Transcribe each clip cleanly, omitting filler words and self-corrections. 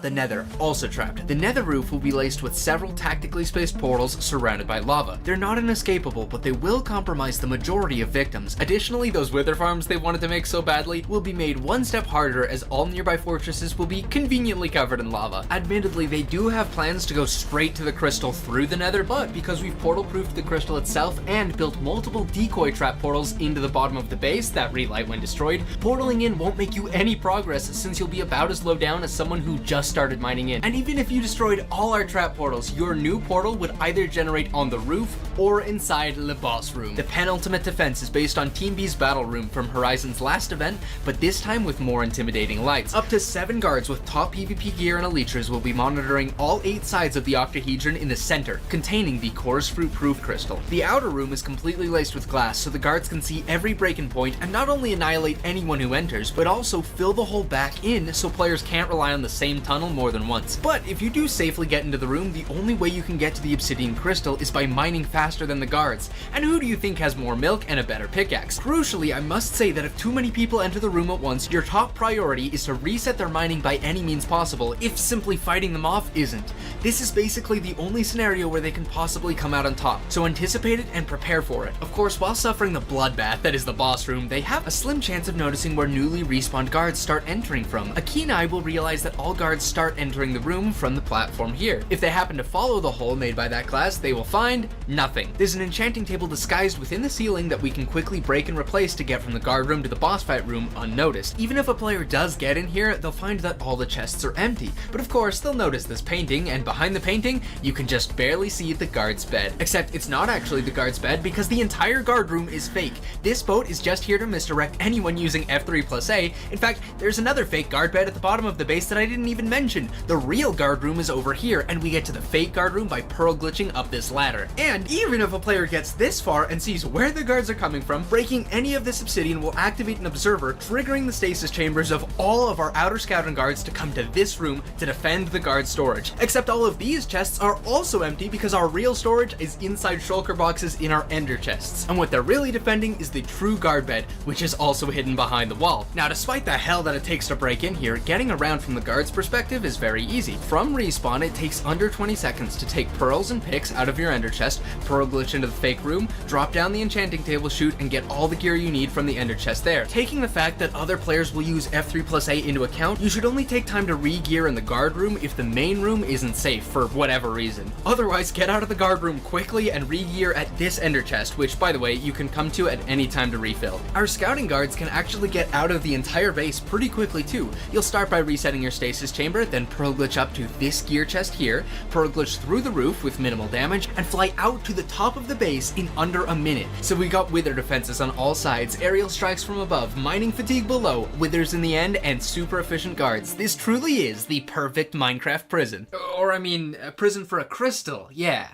The Nether, also trapped. The Nether roof will be laced with several tactically spaced portals surrounded by lava. They're not inescapable, but they will compromise the majority of victims. Additionally, those wither farms they wanted to make so badly will be made one step harder, as all nearby fortresses will be conveniently covered in lava. Admittedly, they do have plans to go straight to the crystal through the Nether, but because we've portal-proofed the crystal itself and built multiple decoy trap portals into the bottom of the base that relight when destroyed, portaling in won't make you any progress, since you'll be about as low down as someone who just started mining in. And even if you destroyed all our trap portals, your new portal would either generate on the roof or inside the boss room. The penultimate defense is based on Team B's battle room from Horizon's last event, but this time with more intimidating lights. Up to 7 guards with top PvP gear and elytras will be monitoring all 8 sides of the octahedron in the center, containing the Chorus Fruit proof crystal. The outer room is completely laced with glass, so the guards can see every break-in point and not only annihilate anyone who enters, but also fill the hole back in so players can't rely on the same tunnel more than once. But if you do safely get into the room, the only way you can get to the obsidian crystal is by mining faster than the guards. And who do you think has more milk and a better pickaxe? Crucially, I must say that if too many people enter the room at once, your top priority is to reset their mining by any means possible, if simply fighting them off isn't. This is basically the only scenario where they can possibly come out on top, so anticipate it and prepare for it. Of course, while suffering the bloodbath that is the boss room, they have a slim chance of noticing where newly respawned guards start entering from. A keen eye will realize that all guards start entering the room from the platform here. If they happen to follow the hole made by that class, they will find nothing. There's an enchanting table disguised within the ceiling that we can quickly break and replace to get from the guard room to the boss fight room unnoticed. Even if a player does get in here, they'll find that all the chests are empty. But of course, they'll notice this painting, and behind the painting, you can just barely see the guard's bed. Except it's not actually the guard's bed, because the entire guard room is fake. This boat is just here to misdirect anyone using F3+A. In fact, there's another fake guard bed at the bottom of the base that I didn't even mention. The real guard room is over here, and we get to the fake guard room by pearl glitching up this ladder. And even if a player gets this far and sees where the guards are coming from, breaking any of this obsidian will activate an observer, triggering the stasis chambers of all of our outer scouting guards to come to this room to defend the guard storage. Except all of these chests are also empty because our real storage is inside shulker boxes in our ender chests. And what they're really defending is the true guard bed, which is also hidden behind the wall. Now, despite the hell that it takes to break in here, getting around from the guard's perspective is very easy. From respawn, it takes under 20 seconds to take pearls and picks out of your ender chest, pearl glitch into the fake room, drop down the enchanting table chute, and get all the gear you need from the ender chest there. Taking the fact that other players will use F3+A into account, you should only take time to re-gear in the guard room if the main room isn't safe for whatever reason. Otherwise, get out of the guard room quickly and re-gear at this ender chest, which, by the way, you can come to at any time to refill. Our scouting guards can actually get out of the entire base pretty quickly too. You'll start by resetting your stasis chamber, then pearl glitch up to this gear chest here, pearl glitch through the roof with minimal damage, and fly out to the top of the base in under a minute. So we got wither defenses on all sides, aerial strikes from above, mining fatigue below, withers in the end, and super efficient guards. This truly is the perfect Minecraft prison. Or I mean, a prison for a crystal, yeah.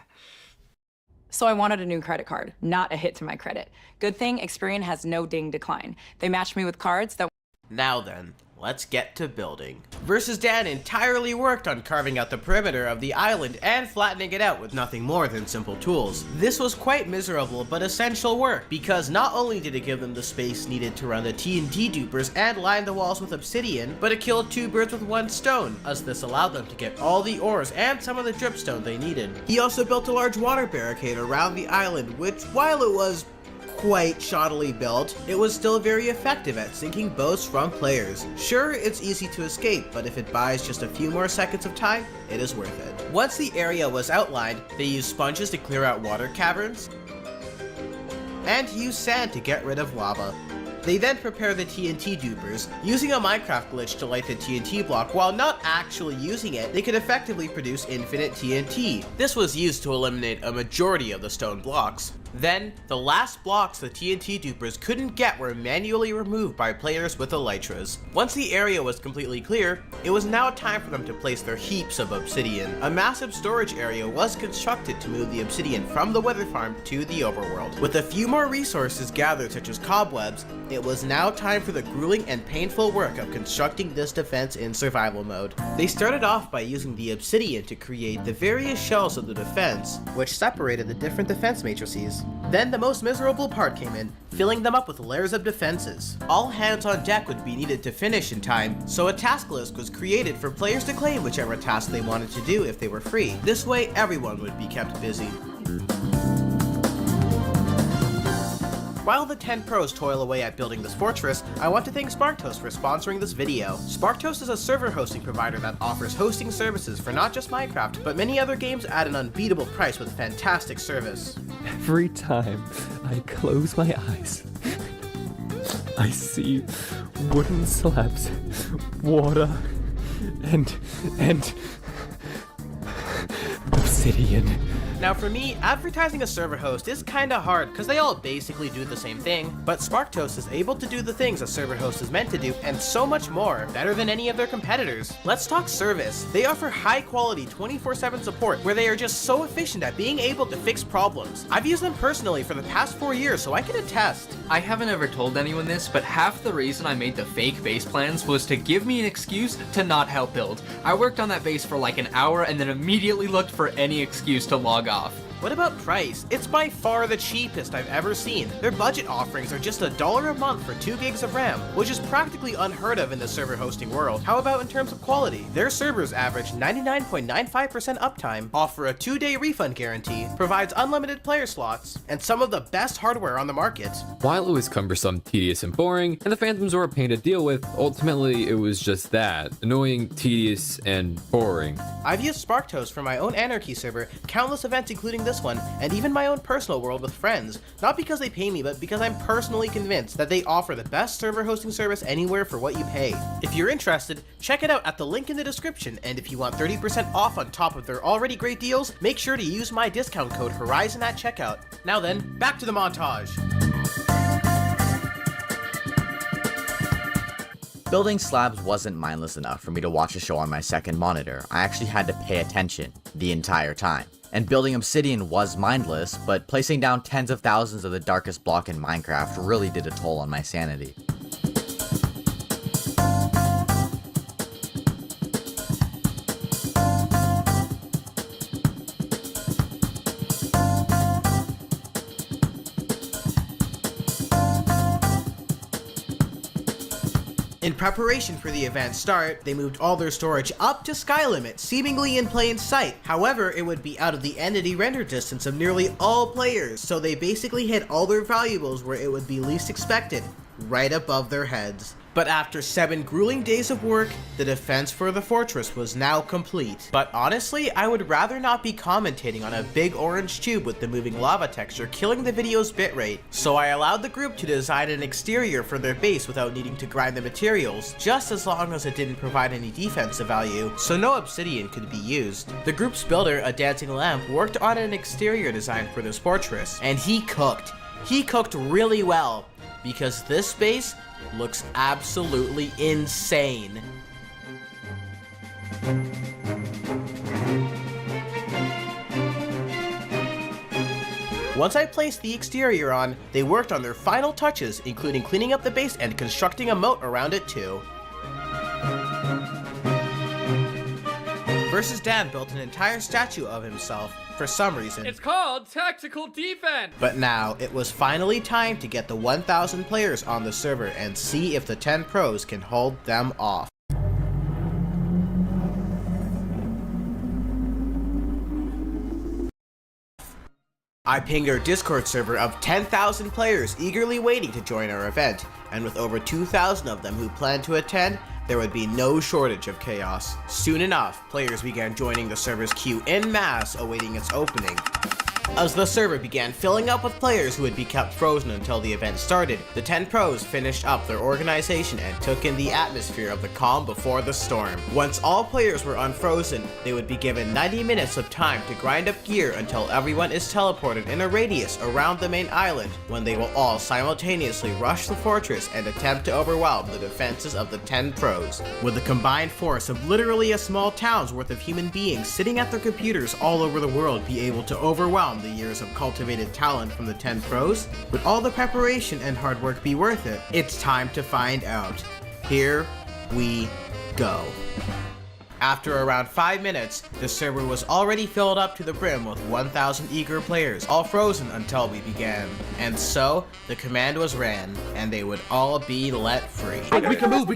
So I wanted a new credit card, not a hit to my credit. Good thing Experian has no ding decline. They matched me with cards that... Now then, let's get to building. Versus Dan entirely worked on carving out the perimeter of the island and flattening it out with nothing more than simple tools. This was quite miserable but essential work, because not only did it give them the space needed to run the TNT dupers and line the walls with obsidian, but it killed 2 birds with 1 stone, as this allowed them to get all the ores and some of the dripstone they needed. He also built a large water barricade around the island, which, while it was quite shoddily built, it was still very effective at sinking boats from players. Sure, it's easy to escape, but if it buys just a few more seconds of time, it is worth it. Once the area was outlined, they used sponges to clear out water caverns, and used sand to get rid of lava. They then prepare the TNT dupers. Using a Minecraft glitch to light the TNT block while not actually using it, they could effectively produce infinite TNT. This was used to eliminate a majority of the stone blocks. Then, the last blocks the TNT dupers couldn't get were manually removed by players with elytras. Once the area was completely clear, it was now time for them to place their heaps of obsidian. A massive storage area was constructed to move the obsidian from the wither farm to the overworld. With a few more resources gathered, such as cobwebs, it was now time for the grueling and painful work of constructing this defense in survival mode. They started off by using the obsidian to create the various shells of the defense, which separated the different defense matrices. Then the most miserable part came in, filling them up with layers of defenses. All hands on deck would be needed to finish in time, so a task list was created for players to claim whichever task they wanted to do if they were free. This way, everyone would be kept busy. While the 10 pros toil away at building this fortress, I want to thank Sparktoast for sponsoring this video. Sparktoast is a server hosting provider that offers hosting services for not just Minecraft, but many other games at an unbeatable price with fantastic service. Every time I close my eyes, I see wooden slabs, water, and obsidian. Now for me, advertising a server host is kinda hard because they all basically do the same thing, but Sparktoast is able to do the things a server host is meant to do and so much more, better than any of their competitors. Let's talk service. They offer high quality 24/7 support where they are just so efficient at being able to fix problems. I've used them personally for the past 4 years, so I can attest. I haven't ever told anyone this, but half the reason I made the fake base plans was to give me an excuse to not help build. I worked on that base for like an hour and then immediately looked for any excuse to log off. What about price? It's by far the cheapest I've ever seen. Their budget offerings are just $1 a month for 2 gigs of RAM, which is practically unheard of in the server hosting world. How about in terms of quality? Their servers average 99.95% uptime, offer a 2-day refund guarantee, provides unlimited player slots, and some of the best hardware on the market. While it was cumbersome, tedious, and boring, and the phantoms were a pain to deal with, ultimately it was just that. Annoying, tedious, and boring. I've used Sparktoast for my own Anarchy server, countless events including this one, and even my own personal world with friends. Not because they pay me, but because I'm personally convinced that they offer the best server hosting service anywhere for what you pay. If you're interested, check it out at the link in the description, and if you want 30% off on top of their already great deals, make sure to use my discount code Horizon at checkout. Now then, back to the montage. Building slabs wasn't mindless enough for me to watch a show on my second monitor. I actually had to pay attention the entire time. And building obsidian was mindless, but placing down tens of thousands of the darkest block in Minecraft really did a toll on my sanity. In preparation for the event's start, they moved all their storage up to sky limit, seemingly in plain sight. However, it would be out of the entity render distance of nearly all players, so they basically hid all their valuables where it would be least expected, right above their heads. But after 7 grueling days of work, the defense for the fortress was now complete. But honestly, I would rather not be commentating on a big orange tube with the moving lava texture killing the video's bitrate. So I allowed the group to design an exterior for their base without needing to grind the materials, just as long as it didn't provide any defensive value, so no obsidian could be used. The group's builder, a dancing lamp, worked on an exterior design for this fortress, and he cooked. He cooked really well, because this base looks absolutely insane. Once I placed the exterior on, they worked on their final touches, including cleaning up the base and constructing a moat around it too. Versus Dan built an entire statue of himself for some reason. It's called tactical defense. But now, it was finally time to get the 1,000 players on the server and see if the 10 pros can hold them off. I pinged our Discord server of 10,000 players eagerly waiting to join our event, and with over 2,000 of them who planned to attend, there would be no shortage of chaos. Soon enough, players began joining the server's queue en masse awaiting its opening. As the server began filling up with players who would be kept frozen until the event started, the 10 pros finished up their organization and took in the atmosphere of the calm before the storm. Once all players were unfrozen, they would be given 90 minutes of time to grind up gear until everyone is teleported in a radius around the main island, when they will all simultaneously rush the fortress and attempt to overwhelm the defenses of the 10 pros. With the combined force of literally a small town's worth of human beings sitting at their computers all over the world be able to overwhelm the years of cultivated talent from the 10 pros? Would all the preparation and hard work be worth it? It's time to find out. Here we go. After around 5 minutes, the server was already filled up to the brim with 1,000 eager players, all frozen until we began. And so, the command was ran, and they would all be let free. We can move.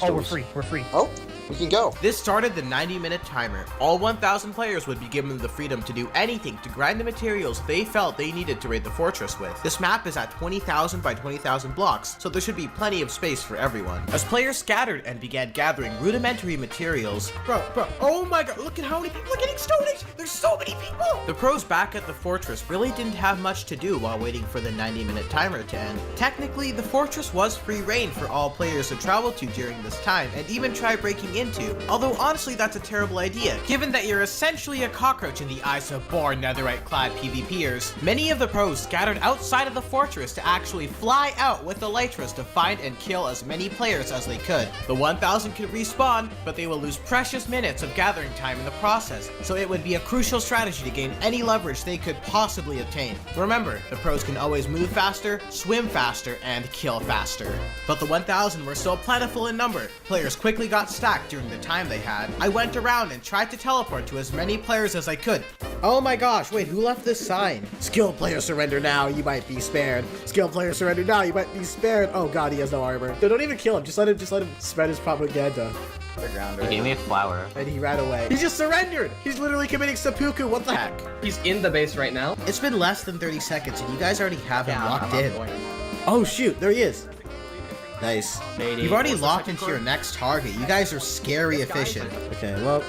Oh, we're free. Oh, we can go. This started the 90-minute timer. All 1,000 players would be given the freedom to do anything to grind the materials they felt they needed to raid the fortress with. This map is at 20,000 by 20,000 blocks, so there should be plenty of space for everyone. As players scattered and began gathering rudimentary materials, bro, oh my god, look at how many people are getting Stone Age! There's so many people! The pros back at the fortress really didn't have much to do while waiting for the 90-minute timer to end. Technically, the fortress was free reign for all players to travel to during this time, and even try breaking into, although honestly that's a terrible idea, given that you're essentially a cockroach in the eyes of born netherite-clad PvPers. Many of the pros scattered outside of the fortress to actually fly out with the Elytras to find and kill as many players as they could. The 1,000 could respawn, but they will lose precious minutes of gathering time in the process, so it would be a crucial strategy to gain any leverage they could possibly obtain. Remember, the pros can always move faster, swim faster, and kill faster. But the 1,000 were still plentiful in number. Players quickly got stacked during the time they had. I went around and tried to teleport to as many players as I could. Oh my gosh, wait, who left this sign? Skilled player surrender now, you might be spared. Skilled player surrender now, you might be spared. Oh god, he has no armor. No, don't even kill him, just let him spread his propaganda. He gave me a flower. And he ran away. He just surrendered! He's literally committing seppuku, what the heck? He's in the base right now. It's been less than 30 seconds and you guys already have him locked in. Oh shoot, there he is. Nice. You've already locked into your next target. You guys are scary efficient. Okay, well,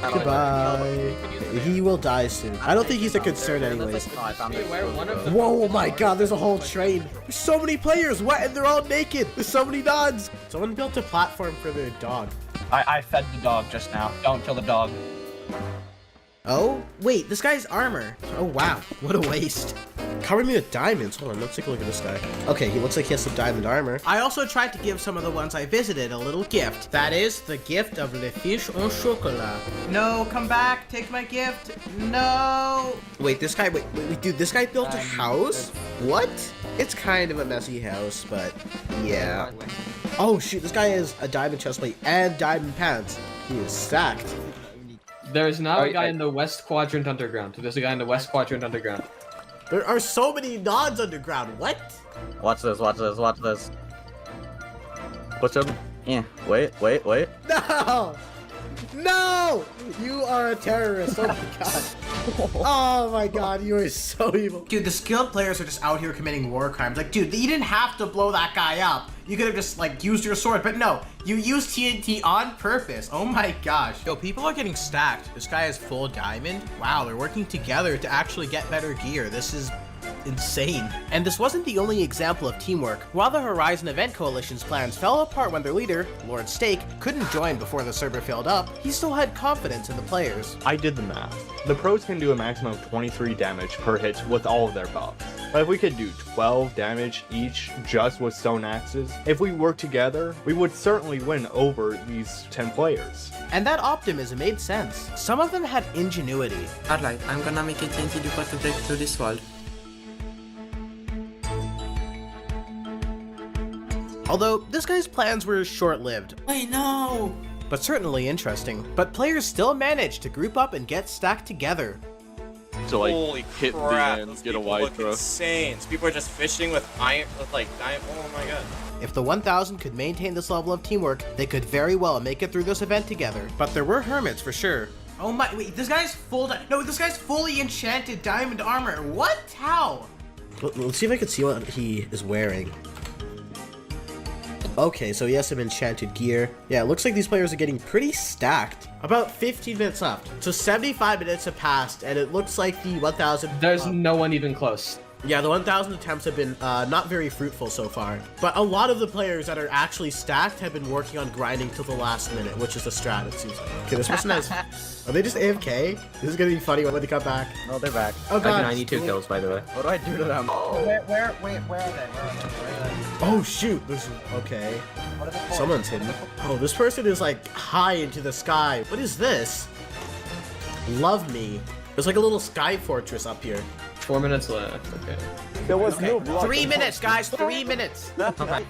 goodbye. He will die soon. I don't think he's a concern anyways. Whoa, my god, there's a whole train. There's so many players. What? And they're all naked. There's so many nods. Someone built a platform for their dog. I fed the dog just now. Don't kill the dog. Oh, wait, this guy's armor. Oh, wow. What a waste. Cover me with diamonds. Hold on, let's take a look at this guy. Okay, he looks like he has some diamond armor. I also tried to give some of the ones I visited a little gift. That is the gift of le fiche au chocolat. No, come back. Take my gift. No. Wait, this guy, wait, dude, this guy built a house? What? It's kind of a messy house, but yeah. Oh, shoot, this guy has a diamond chestplate and diamond pants. He is stacked. There's now a guy in the West Quadrant Underground. There's a guy in the West Quadrant Underground. There are so many nods underground. What? Watch this. Push him. Yeah. Wait. No! No! You are a terrorist. Oh my god. Oh my god, you are so evil. Dude, the skilled players are just out here committing war crimes. Like, dude, you didn't have to blow that guy up. You could have just, like, used your sword, but no. You used TNT on purpose. Oh my gosh. Yo, people are getting stacked. This guy is full diamond. Wow, they're working together to actually get better gear. This is insane. And this wasn't the only example of teamwork. While the Horizon Event Coalition's plans fell apart when their leader, Lord Stake, couldn't join before the server filled up, he still had confidence in the players. I did the math. The pros can do a maximum of 23 damage per hit with all of their buffs. But if we could do 12 damage each just with stone axes, if we work together, we would certainly win over these 10 players. And that optimism made sense. Some of them had ingenuity. Alright, I'm gonna make a TNT depot to break through this wall. Although, this guy's plans were short-lived. Wait, no! But certainly interesting. But players still managed to group up and get stacked together. So like, holy hit crap, the end, those get a people wide look throw. insane. So people are just fishing with iron, with like diamond. Oh my god. If the 1,000 could maintain this level of teamwork, they could very well make it through this event together. But there were hermits for sure. Oh my, wait, this guy's no, this guy's fully enchanted diamond armor. What? How? Let's see if I can see what he is wearing. Okay, so he has some enchanted gear. Yeah, it looks like these players are getting pretty stacked. About 15 minutes left. So 75 minutes have passed, and it looks like the 1,000... There's no one even close. Yeah, the 1,000 attempts have been not very fruitful so far. But a lot of the players that are actually stacked have been working on grinding till the last minute, which is a strat, it seems like. Okay, this person has... Are they just AFK? This is gonna be funny when they come back. No, they're back. Oh god. I have 92 kills, by the way. What do I do to them? Where are they? Oh shoot, there's... Okay. Someone's hidden. Oh, this person is like high into the sky. What is this? Love me. There's like a little sky fortress up here. 4 minutes left. Okay. There was no block. 3 minutes, guys. 3 minutes.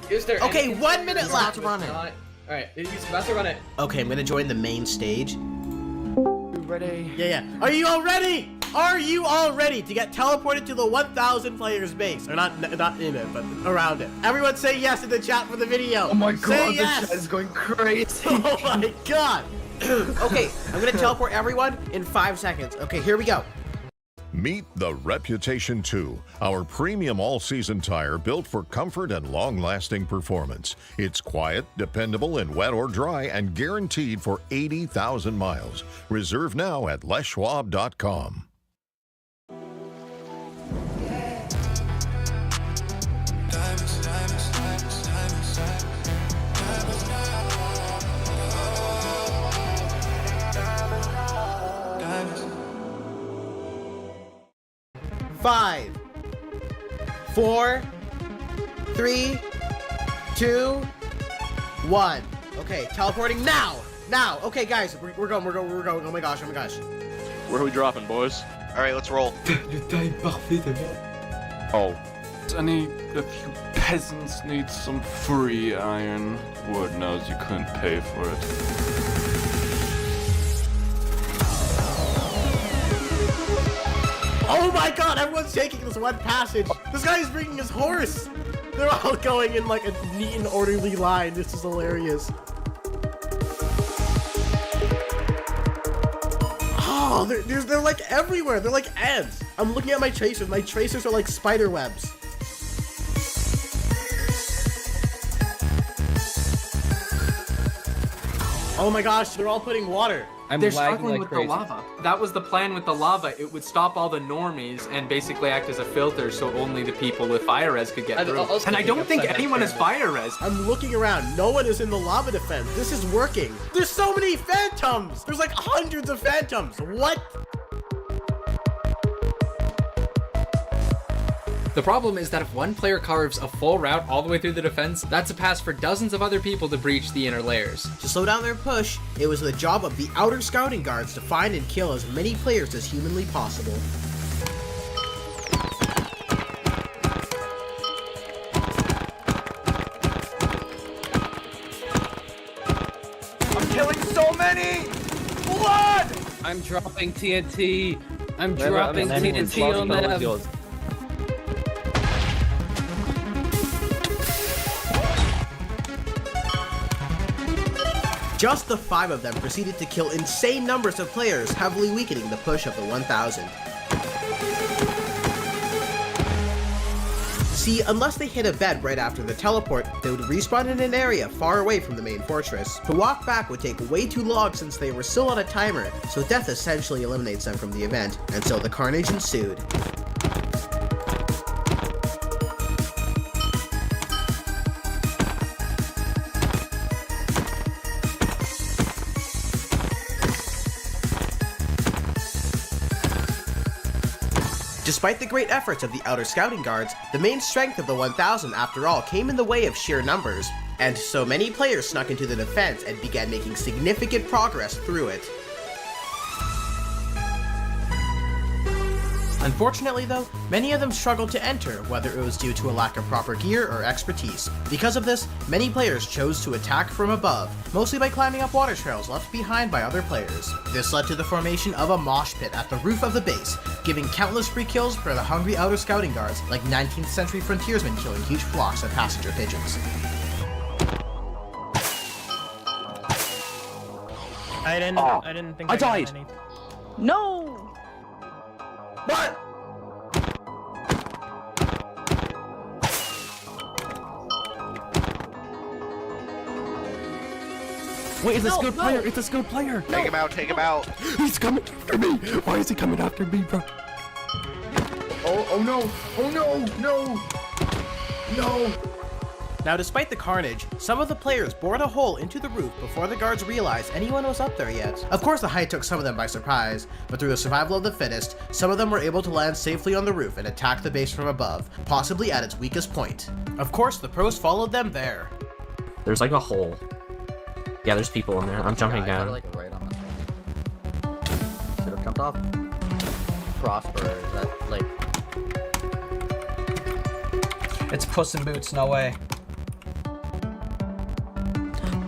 Is there Okay, any 1 minute left. Not Alright, he's about to run it. Okay, I'm gonna join the main stage. Ready? Yeah. Are you all ready? Are you all ready to get teleported to the 1,000 players base? Or not in it, but around it. Everyone say yes in the chat for the video. Oh my god, say the yes. chat is going crazy. Oh my god. Okay, I'm gonna teleport everyone in 5 seconds. Okay, here we go. Meet the Reputation 2, our premium all-season tire built for comfort and long-lasting performance. It's quiet, dependable in wet or dry, and guaranteed for 80,000 miles. Reserve now at leschwab.com. Five, 4, 3, 2, 1. Okay, teleporting now. Now. Okay, guys, we're going. Oh my gosh. Where are we dropping, boys? All right, let's roll. Oh. If you peasants need some free iron, word knows you couldn't pay for it. Oh my god, everyone's taking this one passage. This guy's bringing his horse. They're all going in like a neat and orderly line. This is hilarious. Oh, they're like everywhere. They're like ants. I'm looking at my tracers. My tracers are like spider webs. Oh my gosh, they're all putting water. They're struggling with the lava. That was the plan with the lava. It would stop all the normies and basically act as a filter so only the people with fire res could get through. And I don't think anyone has fire res. I'm looking around. No one is in the lava defense. This is working. There's so many phantoms. There's like hundreds of phantoms. What? The problem is that if one player carves a full route all the way through the defense, that's a pass for dozens of other people to breach the inner layers. To slow down their push, it was the job of the outer scouting guards to find and kill as many players as humanly possible. I'm killing so many! Blood! I'm dropping TNT. I'm dropping TNT on them. Just the 5 of them proceeded to kill insane numbers of players, heavily weakening the push of the 1,000. See, unless they hit a bed right after the teleport, they would respawn in an area far away from the main fortress. To walk back would take way too long since they were still on a timer, so death essentially eliminates them from the event, and so the carnage ensued. Despite the great efforts of the outer scouting guards, the main strength of the 1,000 after all came in the way of sheer numbers, and so many players snuck into the defense and began making significant progress through it. Unfortunately though, many of them struggled to enter, whether it was due to a lack of proper gear or expertise. Because of this, many players chose to attack from above, mostly by climbing up water trails left behind by other players. This led to the formation of a mosh pit at the roof of the base, giving countless free kills for the hungry outer scouting guards, like 19th century frontiersmen killing huge flocks of passenger pigeons. I didn't think I died. No! What? Wait, it's a skilled player. It's a skilled player. Take him out, take him out. He's coming after me. Why is he coming after me, bro? Oh no. Oh no. No. No. Now, despite the carnage, some of the players bored a hole into the roof before the guards realized anyone was up there yet. Of course, the height took some of them by surprise, but through the survival of the fittest, some of them were able to land safely on the roof and attack the base from above, possibly at its weakest point. Of course, the pros followed them there. There's like a hole. Yeah, there's people in there. I'm jumping down. Like right on the should have jumped off. Prosper, is that like... It's Puss in Boots, no way.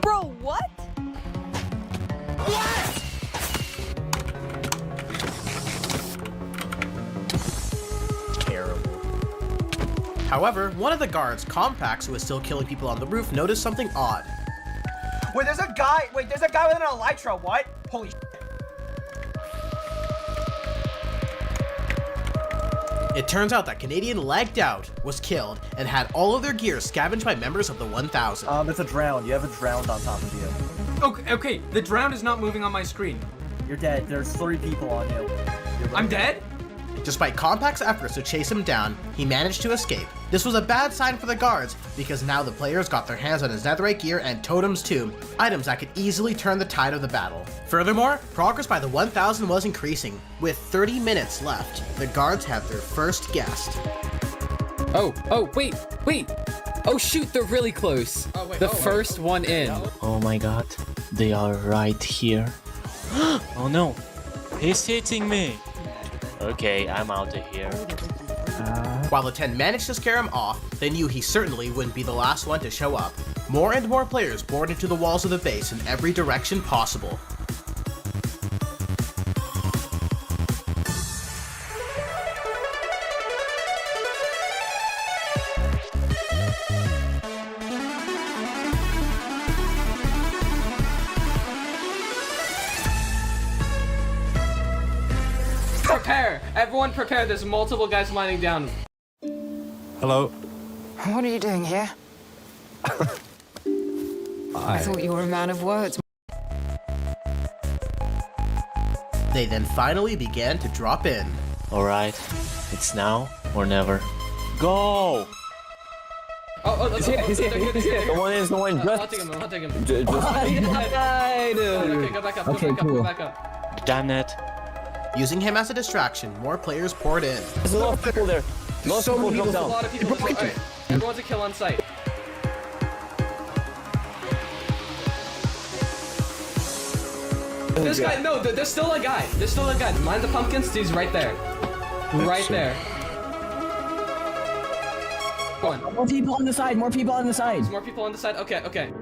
Bro, However, one of the guards, Compax, who was still killing people on the roof, noticed something odd. Wait, there's a guy with an elytra. What? Holy shit. It turns out that Canadian lagged out, was killed, and had all of their gear scavenged by members of the 1000. It's a drowned. You have a drowned on top of you. Okay, the drowned is not moving on my screen. You're dead. There's 3 people on you. I'm dead? Despite Compact's efforts to chase him down, he managed to escape. This was a bad sign for the guards, because now the players got their hands on his netherite gear and totems too, items that could easily turn the tide of the battle. Furthermore, progress by the 1000 was increasing. With 30 minutes left, the guards have their first guest. Oh, wait. Oh shoot, they're really close. The first one in. Oh my god, they are right here. Oh no, he's hitting me. Okay, I'm out of here. While the 10 managed to scare him off, they knew he certainly wouldn't be the last one to show up. More and more players bored into the walls of the base in every direction possible. Prepare! Everyone prepare, there's multiple guys mining down. Hello. What are you doing here? I thought you were a man of words. They then finally began to drop in. Alright, it's now or never. Go! He's here. No one is, I'm hunting him. Okay, Okay, go back up. Damn it. Using him as a distraction, more players poured in. There's a lot of people there. Most people drop There's a down. lot of people. Alright, everyone's a kill on site. This guy, no, there's still a guy. Mind the pumpkins, he's right there. Right there. Go on. More people on the side, There's more people on the side. Okay.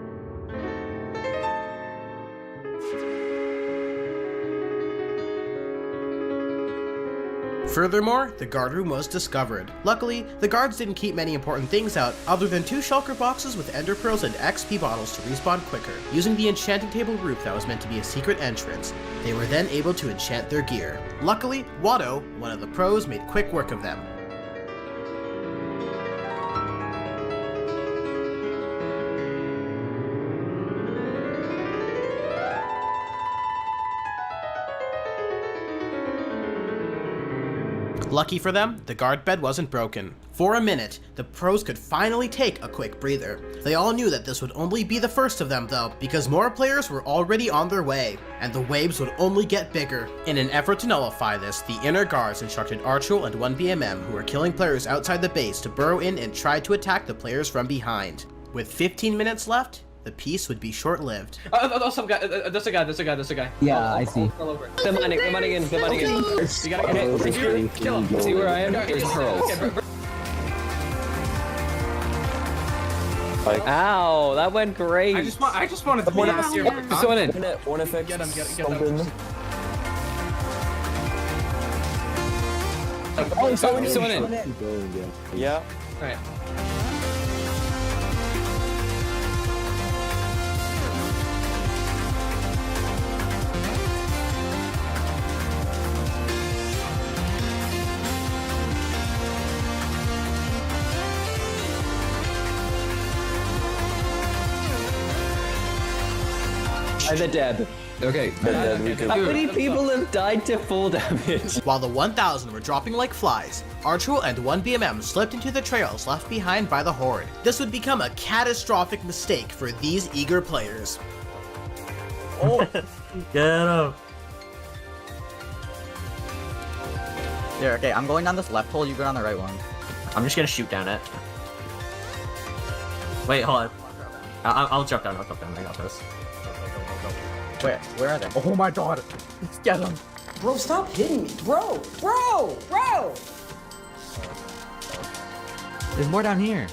Furthermore, the guard room was discovered. Luckily, the guards didn't keep many important things out other than 2 shulker boxes with ender pearls and XP bottles to respawn quicker. Using the enchanting table roof that was meant to be a secret entrance, they were then able to enchant their gear. Luckily, Watto, one of the pros, made quick work of them. Lucky for them, the guard bed wasn't broken. For a minute, the pros could finally take a quick breather. They all knew that this would only be the first of them though, because more players were already on their way, and the waves would only get bigger. In an effort to nullify this, the inner guards instructed Archul and 1BMM, who were killing players outside the base, to burrow in and try to attack the players from behind. With 15 minutes left, the peace would be short-lived. Some guy. There's a guy. Yeah, I see. They're mining in. You gotta get kill him. See where I am? There's pearls. Ow, that went great. I just wanted to be here. Someone in. One effect. Get him. Oh, someone in. Yeah. Alright. They're dead. Okay. How many people have died to full damage? While the 1000 were dropping like flies, Archul and 1BMM slipped into the trails left behind by the Horde. This would become a catastrophic mistake for these eager players. Oh, get him. Here, okay, I'm going down this left hole, you go down the right one. I'm just gonna shoot down it. Wait, hold on. I'll jump down. I got this. Where are they? Oh my god! Let's get them! Bro, stop hitting me. Bro! There's more down here.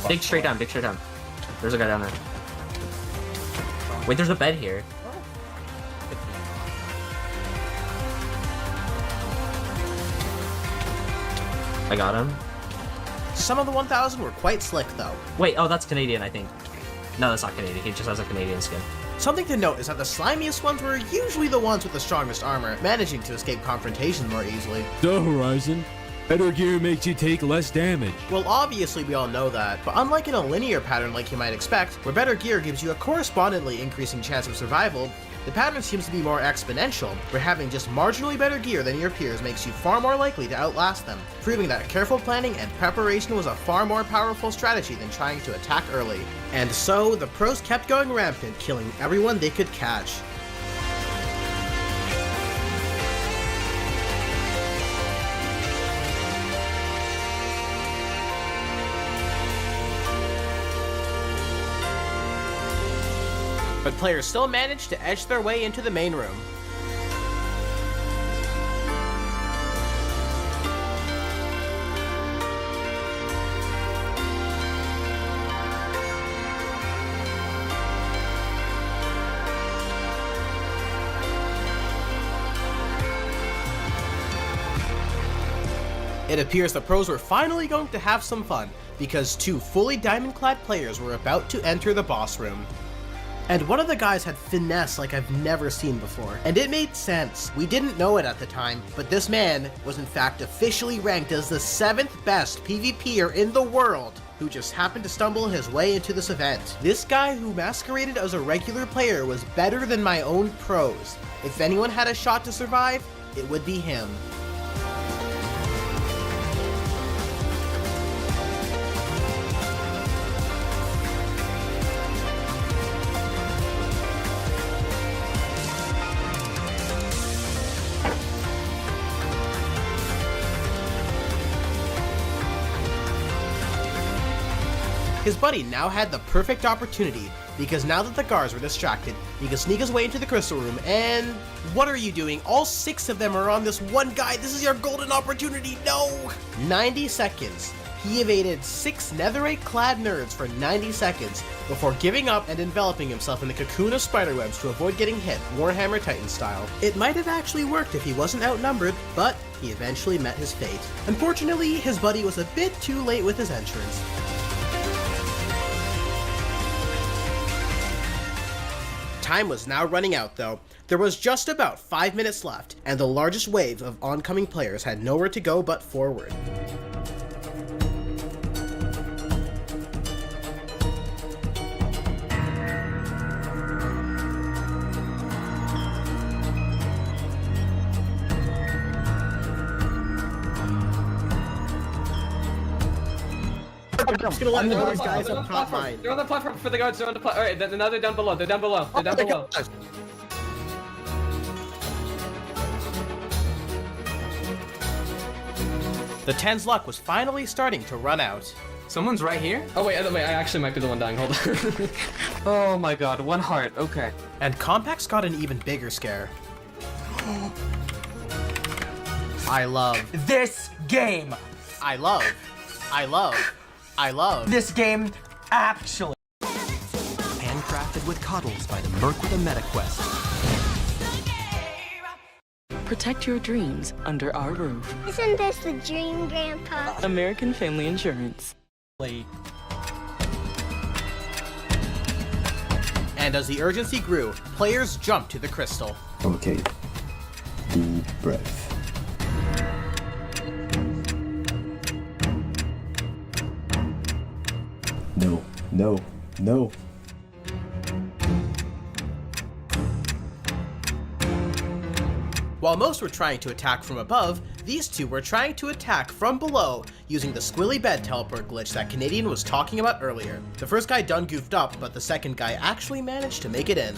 Dig straight down. There's a guy down there. Wait, there's a bed here. I got him. Some of the 1000 were quite slick though. Wait, oh, that's Canadian, I think. No, that's not Canadian. He just has a Canadian skin. Something to note is that the slimiest ones were usually the ones with the strongest armor, managing to escape confrontation more easily. The Horizon. Better gear makes you take less damage. Well, obviously we all know that, but unlike in a linear pattern like you might expect, where better gear gives you a correspondingly increasing chance of survival, the pattern seems to be more exponential, where having just marginally better gear than your peers makes you far more likely to outlast them, proving that careful planning and preparation was a far more powerful strategy than trying to attack early. And so, the pros kept going rampant, killing everyone they could catch. But players still managed to edge their way into the main room. It appears the pros were finally going to have some fun, because 2 fully diamond-clad players were about to enter the boss room. And one of the guys had finesse like I've never seen before. And it made sense. We didn't know it at the time, but this man was in fact officially ranked as the 7th best PvPer in the world, who just happened to stumble his way into this event. This guy who masqueraded as a regular player was better than my own pros. If anyone had a shot to survive, it would be him. His buddy now had the perfect opportunity, because now that the guards were distracted, he could sneak his way into the crystal room and... What are you doing? All 6 of them are on this one guy. This is your golden opportunity. No! 90 seconds. He evaded 6 netherite-clad nerds for 90 seconds before giving up and enveloping himself in the cocoon of spiderwebs to avoid getting hit, Warhammer Titan style. It might have actually worked if he wasn't outnumbered, but he eventually met his fate. Unfortunately, his buddy was a bit too late with his entrance. Time was now running out though. There was just about 5 minutes left, and the largest wave of oncoming players had nowhere to go but forward. I'm just gonna let those guys up top mine. They're on the platform for the guards. They're on the platform. All right, now they're down below. They're down below. They're down below. The 10's luck was finally starting to run out. Someone's right here? Oh wait, I actually might be the one dying. Hold on. Oh my god, 1 heart. Okay. And Compact's got an even bigger scare. I love this game. I love this game, actually. Handcrafted with cuddles by the Merc with a MetaQuest. Protect your dreams under our roof. Isn't this the dream, Grandpa? American Family Insurance. And as the urgency grew, players jumped to the crystal. Okay. Deep breath. No, no, no. While most were trying to attack from above, these 2 were trying to attack from below using the squilly bed teleport glitch that Canadian was talking about earlier. The first guy done goofed up, but the second guy actually managed to make it in.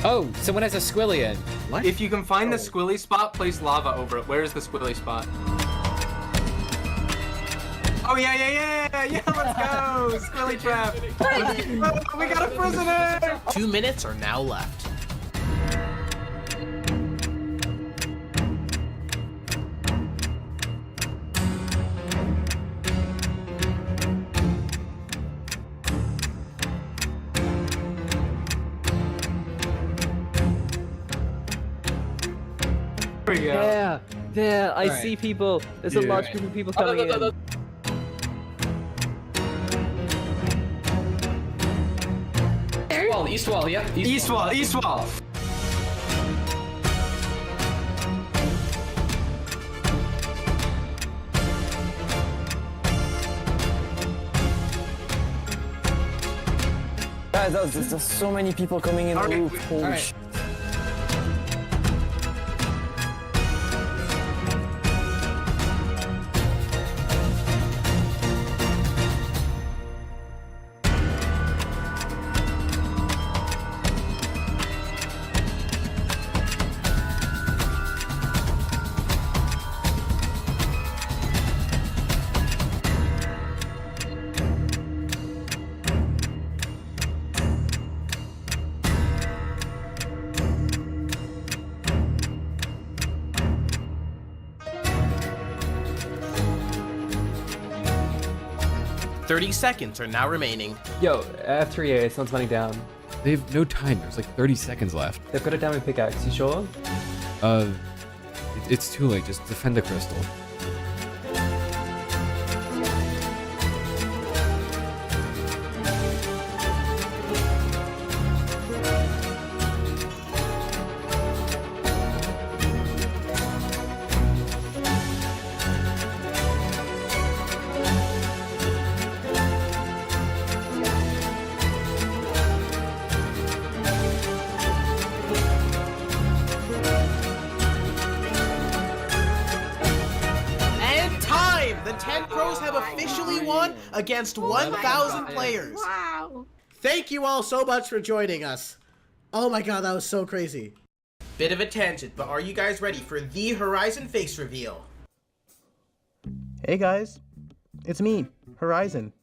Oh, someone has a squilly in. What? If you can find the squilly spot, place lava over it. Where is the squilly spot? Oh yeah, let's go! Squilly trap! We got a prisoner! 2 minutes are now left. There we go. Yeah, there. I Alright. see people. There's a large group of people coming in. Wall, east wall, yep. East wall, east wall. Guys, there's so many people coming in the roof. Holy shit. "30 seconds are now remaining." Yo, F3A, someone's running down. They have no time. There's like 30 seconds left. They've got a diamond pickaxe. You sure? It's too late. Just defend the crystal. The 10 pros have officially won against 1,000 players. Wow. Thank you all so much for joining us. Oh my god, that was so crazy. Bit of a tangent, but are you guys ready for the Horizon face reveal? Hey guys, it's me, Horizon.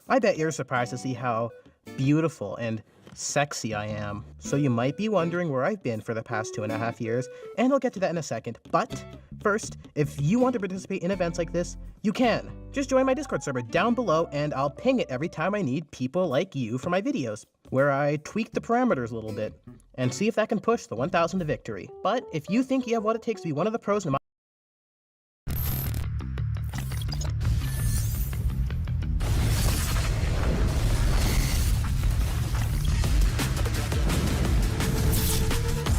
I bet you're surprised to see how beautiful and sexy I am. So you might be wondering where I've been for the past 2.5 years, and I'll get to that in a second. But first, if you want to participate in events like this, you can. Just join my Discord server down below, and I'll ping it every time I need people like you for my videos, where I tweak the parameters a little bit, and see if that can push the 1,000 to victory. But if you think you have what it takes to be one of the pros in my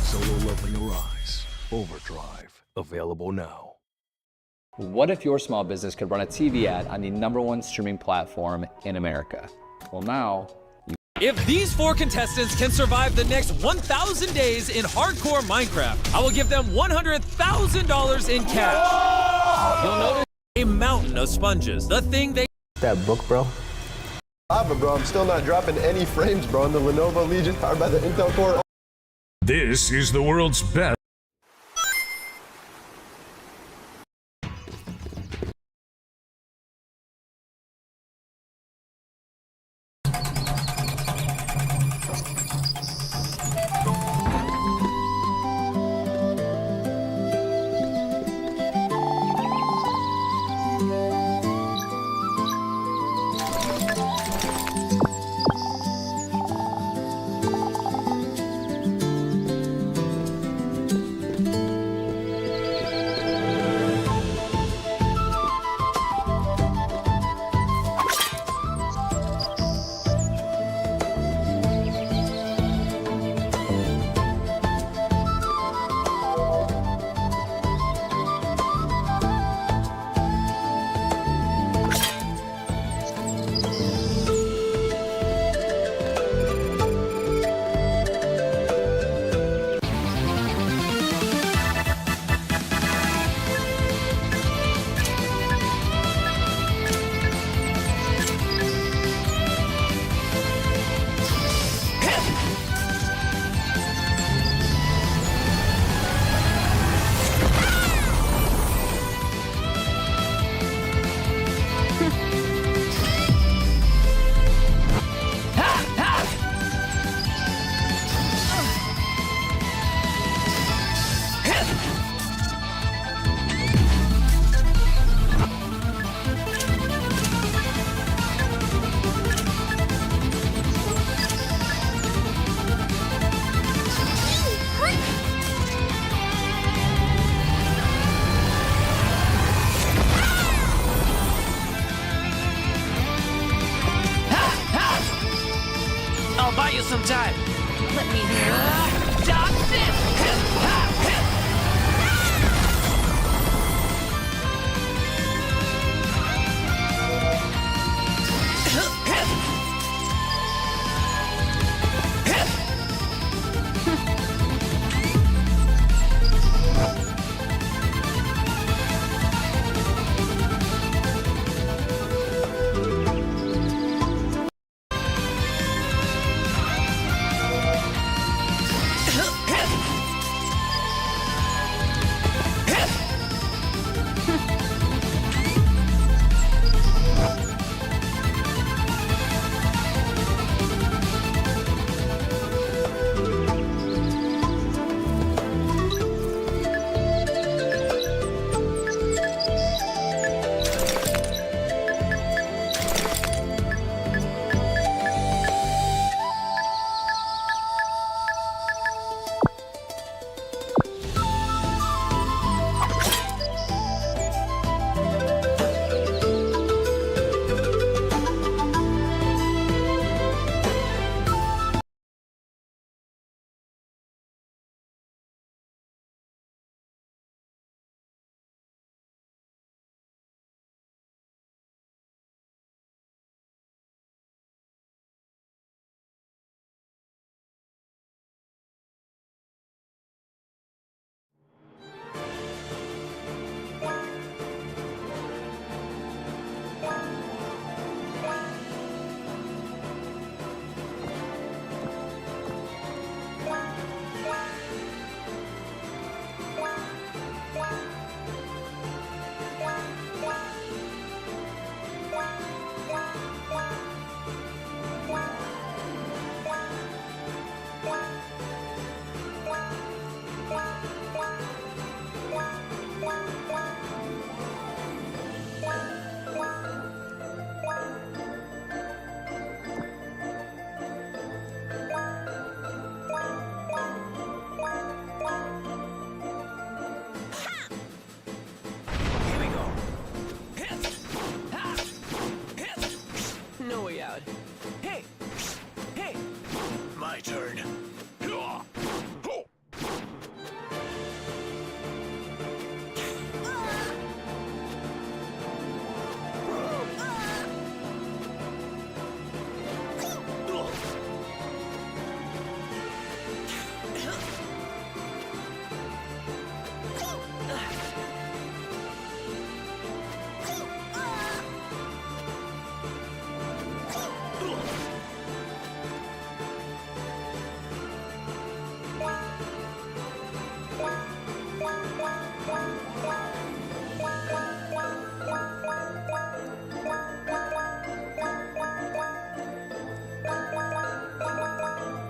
Solo Leveling Arise Overdrive, available now. What if your small business could run a TV ad on the #1 streaming platform in America? Well, now you... If these 4 contestants can survive the next 1,000 days in hardcore Minecraft, I will give them $100,000 in cash. You'll notice a mountain of sponges, the thing they... That book, bro. But bro, I'm still not dropping any frames, bro, on the Lenovo Legion powered by the Intel Core. This is the world's best. time. Let me dodge this. No way out. Hey! Hey! My turn.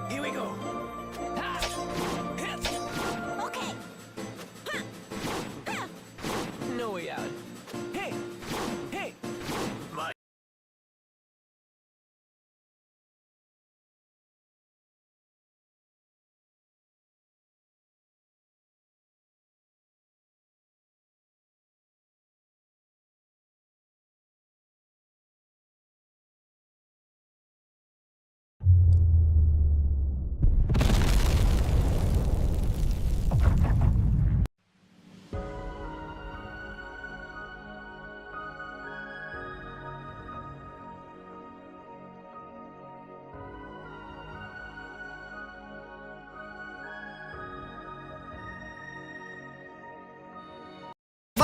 Here we go. Okay. No way out. Hey! Hey! My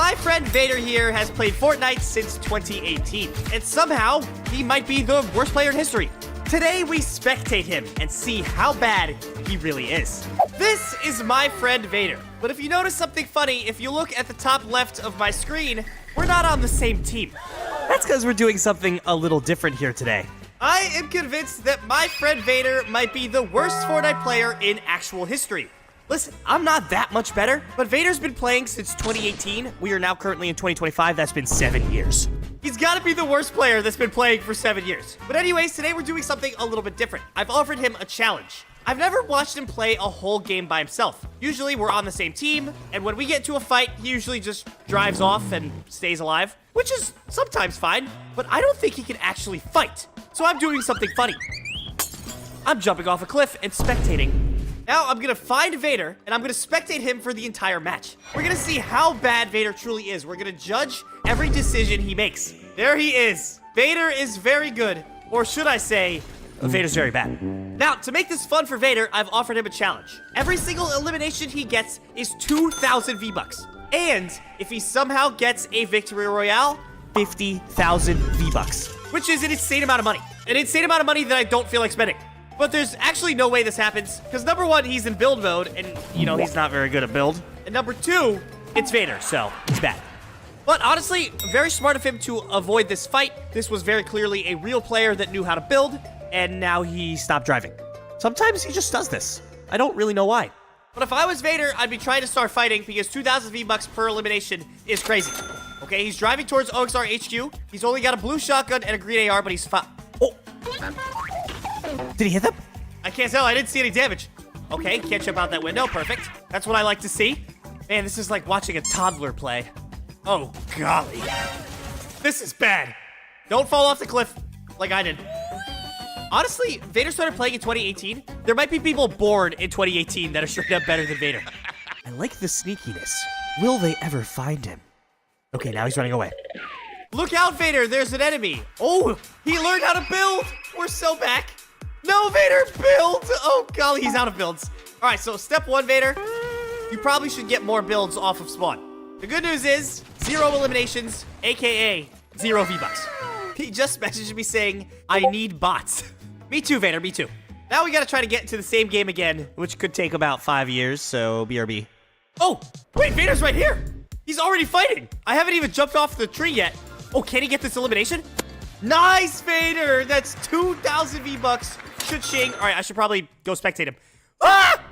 My friend Vader here has played Fortnite since 2018, and somehow he might be the worst player in history. Today we spectate him and see how bad he really is. This is my friend Vader, but if you notice something funny, if you look at the top left of my screen, we're not on the same team. That's because we're doing something a little different here today. I am convinced that my friend Vader might be the worst Fortnite player in actual history. Listen, I'm not that much better, but Vader's been playing since 2018. We are now currently in 2025. That's been 7 years. He's got to be the worst player that's been playing for 7 years. But anyways, today we're doing something a little bit different. I've offered him a challenge. I've never watched him play a whole game by himself. Usually we're on the same team, and when we get to a fight, he usually just drives off and stays alive, which is sometimes fine, but I don't think he can actually fight. So I'm doing something funny. I'm jumping off a cliff and spectating. Now I'm gonna find Vader, and I'm gonna spectate him for the entire match. We're gonna see how bad Vader truly is. We're gonna judge every decision he makes. There he is. Vader is very good. Or should I say, Vader's very bad. Now, to make this fun for Vader, I've offered him a challenge. Every single elimination he gets is 2,000 V-Bucks. And if he somehow gets a victory royale, 50,000 V-Bucks. Which is an insane amount of money. An insane amount of money that I don't feel like spending. But there's actually no way this happens, because number one, he's in build mode, and, you know, he's not very good at build. And number two, it's Vader, so it's bad. But honestly, very smart of him to avoid this fight. This was very clearly a real player that knew how to build, and now he stopped driving. Sometimes he just does this. I don't really know why. But if I was Vader, I'd be trying to start fighting, because 2,000 V-Bucks per elimination is crazy. Okay, he's driving towards OXR HQ. He's only got a blue shotgun and a green AR, but he's Oh! Did he hit them? I can't tell. I didn't see any damage. Okay, can't jump out that window. Perfect. That's what I like to see. Man, this is like watching a toddler play. Oh, golly. This is bad. Don't fall off the cliff like I did. Honestly, Vader started playing in 2018. There might be people born in 2018 that are straight up better than Vader. I like the sneakiness. Will they ever find him? Okay, now he's running away. Look out, Vader. There's an enemy. Oh, he learned how to build. We're so back. No, Vader, build. Oh, golly, he's out of builds. All right, so step one, Vader. You probably should get more builds off of spawn. The good news is 0 eliminations, aka 0 V-Bucks. He just messaged me saying, I need bots. Me too, Vader, me too. Now we gotta try to get into the same game again, which could take about 5 years, so BRB. Oh, wait, Vader's right here. He's already fighting. I haven't even jumped off the tree yet. Oh, can he get this elimination? Nice, Vader. That's 2,000 V-Bucks. Cha-ching. All right, I should probably go spectate him. Ah!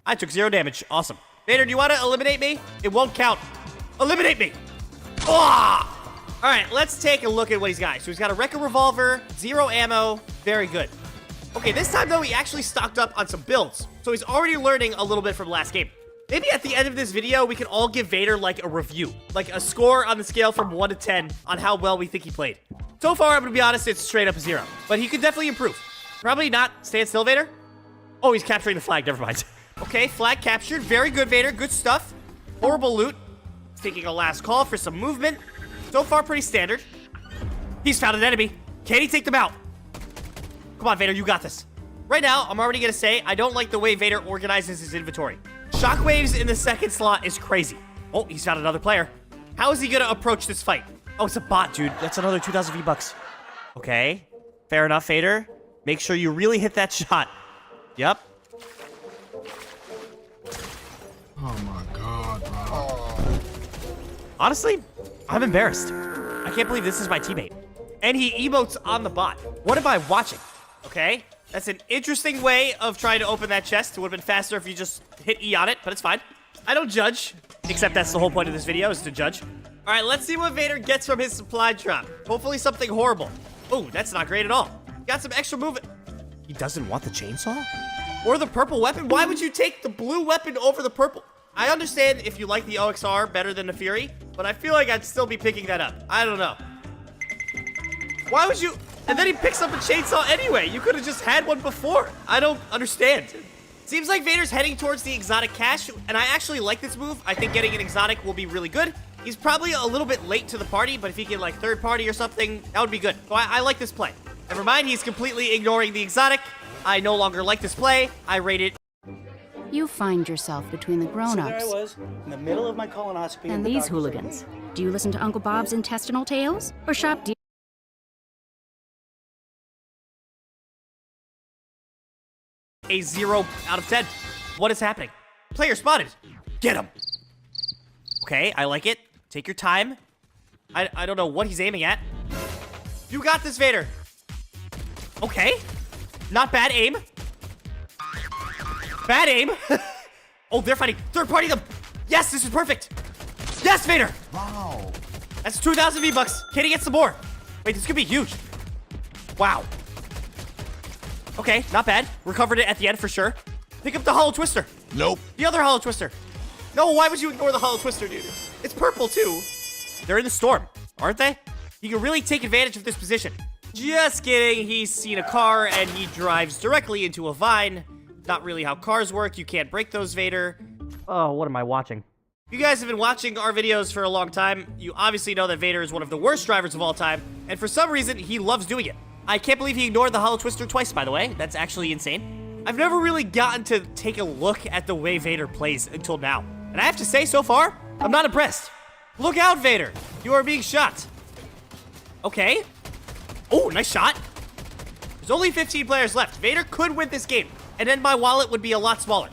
I took 0 damage. Awesome. Vader, do you want to eliminate me? It won't count. Eliminate me. Ah! All right, let's take a look at what he's got. So he's got a Wrecker Revolver, 0 ammo. Very good. Okay, this time, though, he actually stocked up on some builds. So he's already learning a little bit from last game. Maybe at the end of this video, we can all give Vader, like, a review. Like, a score on the scale from 1 to 10 on how well we think he played. So far, I'm gonna be honest, it's straight up 0. But he could definitely improve. Probably not stand still, Vader. Oh, he's capturing the flag. Never mind. Okay, flag captured. Very good, Vader. Good stuff. Horrible loot. Taking a last call for some movement. So far, pretty standard. He's found an enemy. Can he take them out? Come on, Vader. You got this. Right now, I'm already gonna say, I don't like the way Vader organizes his inventory. Shockwaves in the second slot is crazy. Oh, he's found another player. How is he gonna approach this fight? Oh, it's a bot, dude. That's another 2,000 V-Bucks. Okay. Fair enough, Vader. Make sure you really hit that shot. Yep. Oh my god, bro. Honestly, I'm embarrassed. I can't believe this is my teammate. And he emotes on the bot. What am I watching? Okay. That's an interesting way of trying to open that chest. It would have been faster if you just hit E on it, but it's fine. I don't judge. Except that's the whole point of this video, is to judge. All right, let's see what Vader gets from his supply drop. Hopefully something horrible. Oh, that's not great at all. Got some extra movement. He doesn't want the chainsaw? Or the purple weapon? Why would you take the blue weapon over the purple? I understand if you like the OXR better than the Fury, but I feel like I'd still be picking that up. I don't know. Why would you... And then he picks up a chainsaw anyway. You could have just had one before. I don't understand. Seems like Vader's heading towards the exotic cache, and I actually like this move. I think getting an exotic will be really good. He's probably a little bit late to the party, but if he can, like, third party or something, that would be good. So I like this play. Never mind, he's completely ignoring the exotic. I no longer like this play. I rate it. You find yourself between the grown-ups. So there I was, in the middle of my colonoscopy. And these hooligans. Do you listen to Uncle Bob's intestinal tales? Or shop a 0 out of 10. What is happening? Player spotted. Get him. Okay, I like it. Take your time. I don't know what he's aiming at. You got this, Vader. Okay. Not bad aim. Bad aim. Oh, they're fighting. Third party them. Yes, this is perfect. Yes, Vader. Wow. That's 2,000 V-Bucks. Can he get some more? Wait, this could be huge. Wow. Okay, not bad. Recovered it at the end for sure. Pick up the Hollow Twister. Nope. The other Hollow Twister. No, why would you ignore the Hollow Twister, dude? It's purple, too. They're in the storm, aren't they? You can really take advantage of this position. Just kidding. He's seen a car and he drives directly into a vine. Not really how cars work. You can't break those, Vader. Oh, what am I watching? If you guys have been watching our videos for a long time, you obviously know that Vader is one of the worst drivers of all time, and for some reason, he loves doing it. I can't believe he ignored the Hollow Twister twice, by the way. That's actually insane. I've never really gotten to take a look at the way Vader plays until now. And I have to say, so far, I'm not impressed. Look out, Vader. You are being shot. Okay. Oh, nice shot. There's only 15 players left. Vader could win this game, and then my wallet would be a lot smaller.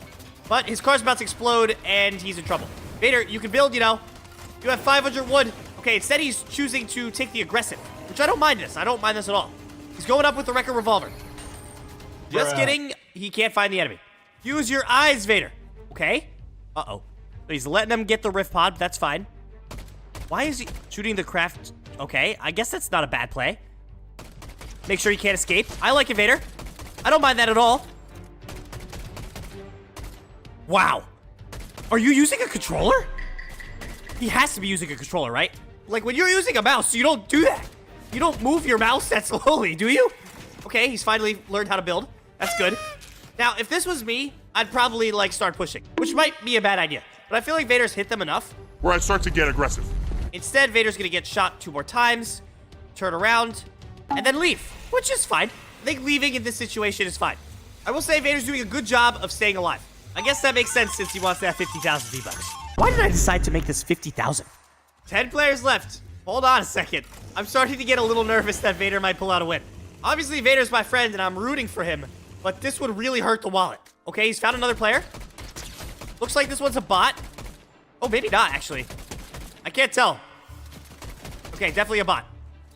But his car's about to explode, and he's in trouble. Vader, you can build, you know. You have 500 wood. Okay, instead he's choosing to take the aggressive, which I don't mind this. I don't mind this at all. He's going up with the Wrecker Revolver. Just kidding. He can't find the enemy. Use your eyes, Vader. Okay. Uh-oh. He's letting him get the Rift Pod. That's fine. Why is he shooting the craft? Okay, I guess that's not a bad play. Make sure he can't escape. I like it, Vader. I don't mind that at all. Wow. Are you using a controller? He has to be using a controller, right? Like, when you're using a mouse, you don't do that. You don't move your mouse that slowly, do you? Okay, he's finally learned how to build. That's good. Now, if this was me, I'd probably, like, start pushing, which might be a bad idea. But I feel like Vader's hit them enough where I'd start to get aggressive. Instead, Vader's gonna get shot 2 more times, turn around, and then leave, which is fine. I think leaving in this situation is fine. I will say Vader's doing a good job of staying alive. I guess that makes sense since he wants that 50,000 V-Bucks. Why did I decide to make this 50,000? 10 players left. Hold on a second. I'm starting to get a little nervous that Vader might pull out a win. Obviously, Vader's my friend, and I'm rooting for him, but this would really hurt the wallet. Okay, he's found another player. Looks like this one's a bot. Oh, maybe not, actually. I can't tell. Okay, definitely a bot.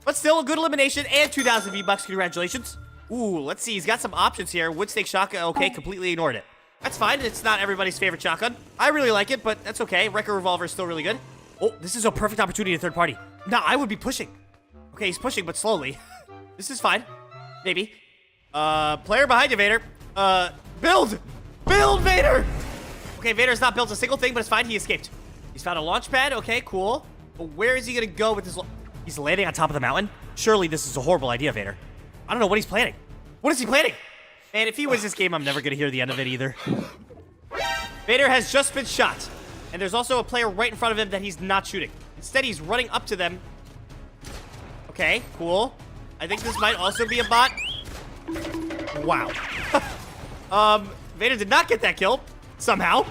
But still, a good elimination and 2,000 V-Bucks. Congratulations. Ooh, let's see. He's got some options here. Woodstake shotgun. Okay, completely ignored it. That's fine. It's not everybody's favorite shotgun. I really like it, but that's okay. Wrecker Revolver is still really good. Oh, this is a perfect opportunity to third party. Now, I would be pushing. Okay, he's pushing, but slowly. This is fine. Maybe. Player behind you, Vader. Build! Build, Vader! Okay, Vader's not built a single thing, but it's fine. He escaped. He's found a launch pad. Okay, cool. But where is he gonna go with this? He's landing on top of the mountain? Surely this is a horrible idea, Vader. I don't know what he's planning. What is he planning? And if he wins this game, I'm never gonna hear the end of it either. Vader has just been shot. And there's also a player right in front of him that he's not shooting. Instead, he's running up to them. Okay, cool. I think this might also be a bot. Wow. Vader did not get that kill, somehow.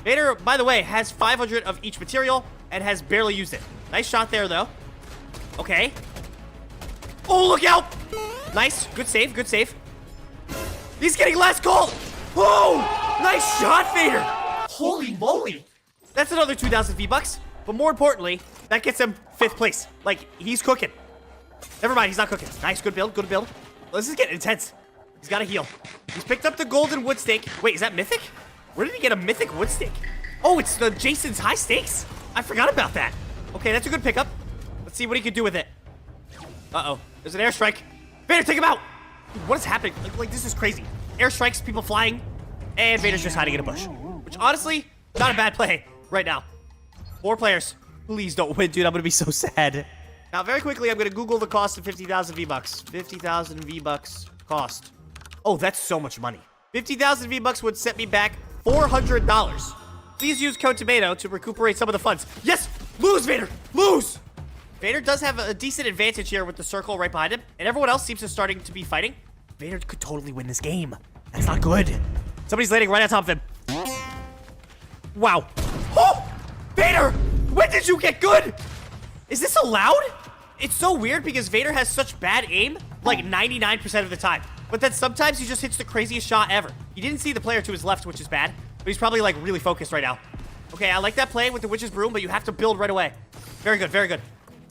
Vader, by the way, has 500 of each material and has barely used it. Nice shot there, though. Okay. Oh, look out! Nice. Good save, good save. He's getting last call! Whoa! Nice shot, Vader! Holy moly! That's another 2,000 V-Bucks. But more importantly, that gets him 5th place. Like, he's cooking. Never mind, he's not cooking. Nice, good build, good build. This is getting intense. He's got to heal. He's picked up the golden wood stake. Wait, is that mythic? Where did he get a mythic wood stake? Oh, it's the Jason's high stakes? I forgot about that. Okay, that's a good pickup. Let's see what he can do with it. Uh-oh. There's an airstrike. Vader, take him out! Dude, what is happening? Like, this is crazy. Airstrikes, people flying, and Vader's just hiding in a bush. Which, honestly, not a bad play right now. 4 players. Please don't win, dude. I'm gonna be so sad. Now, very quickly, I'm gonna Google the cost of 50,000 V-Bucks. 50,000 V-Bucks cost. Oh, that's so much money. 50,000 V-Bucks would set me back $400. Please use code TOMATO to recuperate some of the funds. Yes! Lose, Vader! Lose! Vader does have a decent advantage here with the circle right behind him, and everyone else seems to starting to be fighting. Vader could totally win this game. That's not good. Somebody's landing right on top of him. Wow. Oh! Vader! When did you get good? Is this allowed? It's so weird because Vader has such bad aim, like 99% of the time. But then sometimes he just hits the craziest shot ever. He didn't see the player to his left, which is bad. But he's probably like really focused right now. Okay, I like that play with the Witch's Broom, but you have to build right away. Very good, very good.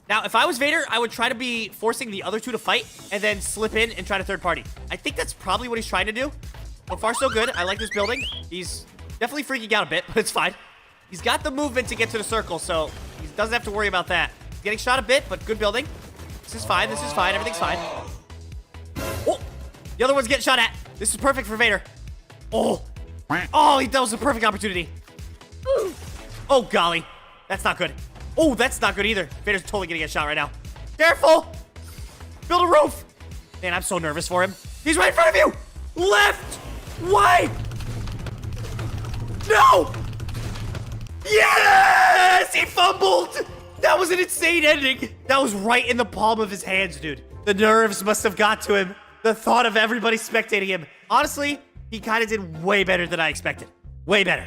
Now, if I was Vader, I would try to be forcing the other 2 to fight and then slip in and try to third party. I think that's probably what he's trying to do. So far, so good. I like this building. He's definitely freaking out a bit, but it's fine. He's got the movement to get to the circle, so he doesn't have to worry about that. He's getting shot a bit, but good building. This is fine, this is fine, everything's fine. Oh! The other one's getting shot at. This is perfect for Vader. Oh! Oh, that was a perfect opportunity. Oh, golly. That's not good. Oh, that's not good either. Vader's totally gonna get shot right now. Careful! Build a roof! Man, I'm so nervous for him. He's right in front of you! Left! Right! No! Yes! He fumbled! That was an insane ending. That was right in the palm of his hands, dude. The nerves must have got to him. The thought of everybody spectating him. Honestly, he kind of did way better than I expected. Way better.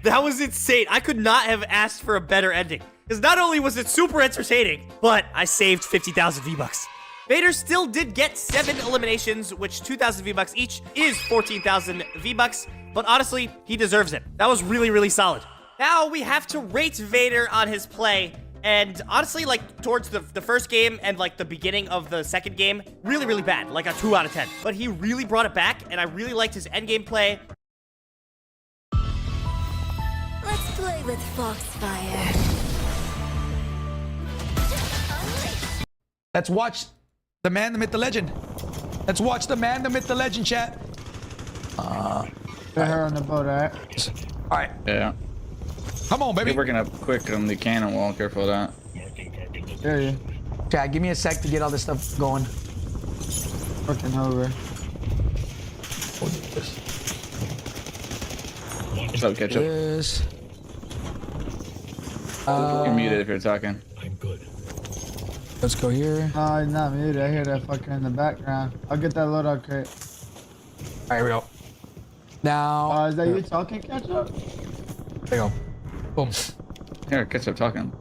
That was insane. I could not have asked for a better ending. Because not only was it super entertaining, but I saved 50,000 V-Bucks. Vader still did get 7 eliminations, which 2,000 V-Bucks each is 14,000 V-Bucks. But honestly, he deserves it. That was really, really solid. Now we have to rate Vader on his play. And honestly, like, towards the first game and, like, the beginning of the second game, really, really bad. Like, a 2 out of 10. But he really brought it back, and I really liked his endgame play. Let's play with Foxfire. Let's watch the man, the myth, the legend. Let's watch the man, the myth, the legend, chat. Put her on the boat, alright? Alright. Yeah. Come on, baby. You're working up quick on the cannon wall. Careful of that. Yeah. Chat, give me a sec to get all this stuff going. Working over. What's up, ketchup? Yes. You're muted if you're talking. Let's go here. No, he's not muted. I hear that fucker in the background. I'll get that loadout crate. Alright, here we go. Now. Is that you talking, Ketchup? There you go. Boom. Here, ketchup talking.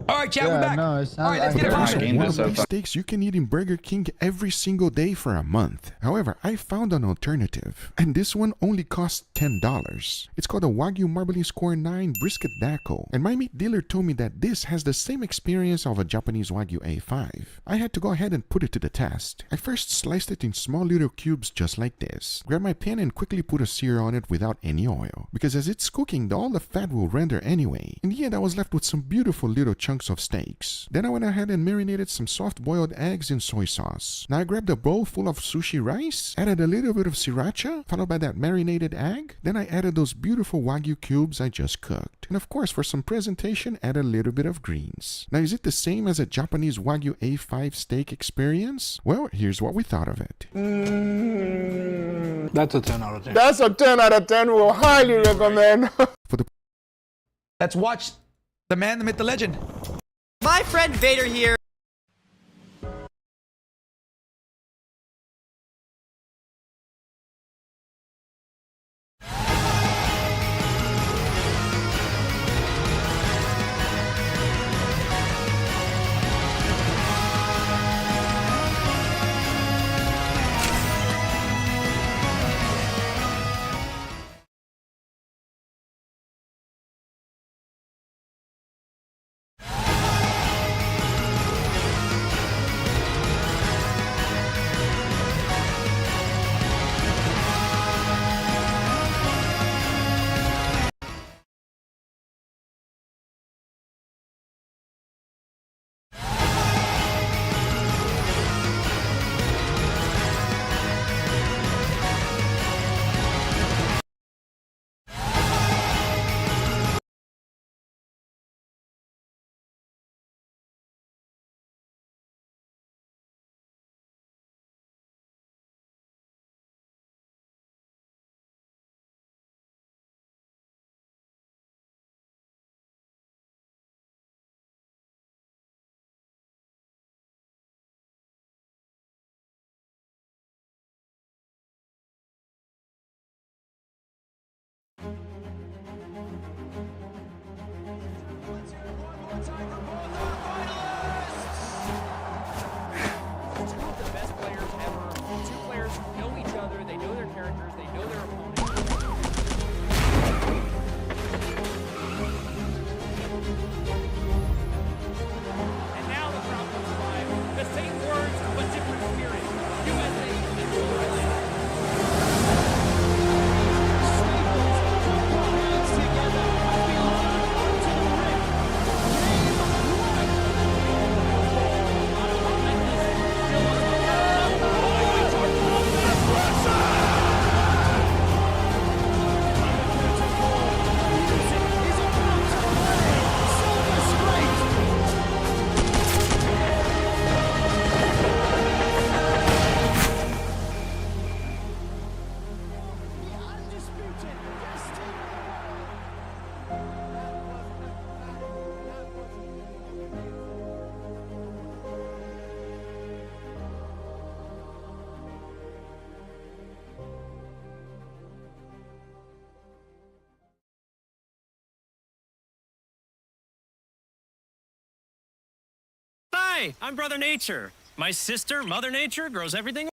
All right, chat, we're back. No, it sounds all right, let's get it One popping. of Big steaks you can eat in Burger King every single day for a month. However, I found an alternative, and this one only costs $10. It's called a Wagyu Marbling Score 9 Brisket Dako, and my meat dealer told me that this has the same experience of a Japanese Wagyu A5. I had to go ahead and put it to the test. I first sliced it in small little cubes just like this. Grab my pan and quickly put a sear on it without any oil, because as it's cooking, all the fat will render anyway. In the end, I was left with some beautiful little chunks of steaks. Then I went ahead and marinated some soft boiled eggs in soy sauce. Now I grabbed a bowl full of sushi rice, added a little bit of sriracha, followed by that marinated egg. Then I added those beautiful Wagyu cubes I just cooked. And of course, for some presentation, add a little bit of greens. Now, is it the same as a Japanese Wagyu A5 steak experience? Well, here's what we thought of it. That's a 10 out of 10. That's a 10 out of 10. We'll highly recommend. Let's watch the man, the myth, the legend. My friend Vader here. Hi, I'm Brother Nature. My sister, Mother Nature, grows everything